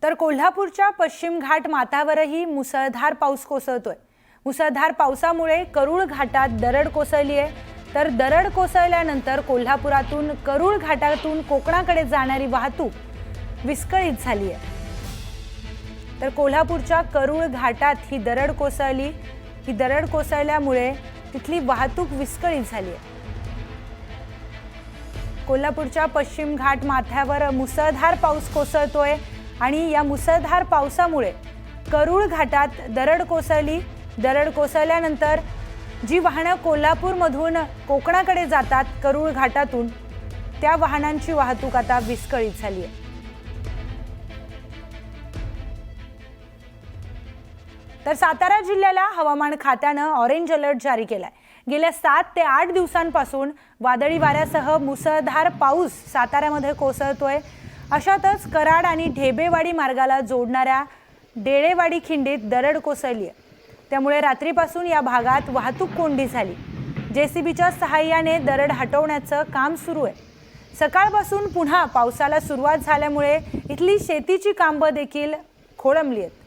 तर कोल्हापूरच्या पश्चिम घाट माथ्यावरही मुसळधार पाऊस कोसळतोय। मुसळधार पावसामुळे करूळ घाटात दरड कोसळली आहे। तर दरड कोसळल्यानंतर कोल्हापुरातून करूळ घाटातून कोकणाकडे जाणारी वाहतूक विस्कळीत झाली आहे। तर कोल्हापूरच्या करूळ घाटात ही दरड कोसळली। ही दरड कोसळल्यामुळे तिथली वाहतूक विस्कळीत झाली आहे। कोल्हापूरच्या पश्चिम घाट माथ्यावर मुसळधार पाऊस कोसळतोय आणि या मुसळधार पावसामुळे करूळ घाटात दरड कोसळली। दरड कोसळल्यानंतर जी वाहनं कोल्हापूरमधून कोकणाकडे जातात करूळ घाटातून त्या वाहनांची वाहतूक आता विस्कळीत झाली आहे। तर सातारा जिल्ह्याला हवामान खात्यानं ऑरेंज अलर्ट जारी केलाय। गेल्या 7 ते 8 दिवसांपासून वादळी वाऱ्यासह मुसळधार पाऊस साताऱ्यामध्ये कोसळतोय। अशातच कराड आणि ढेबेवाडी मार्गाला जोडणाऱ्या डेळेवाडी खिंडीत दरड कोसळली आहे। त्यामुळे रात्रीपासून या भागात वाहतूक कोंडी झाली। जेसीबीच्या सहाय्याने दरड हटवण्याचं काम सुरू आहे। सकाळपासून पुन्हा पावसाला सुरुवात झाल्यामुळे इथली शेतीची कामं देखील खोळंबली आहेत।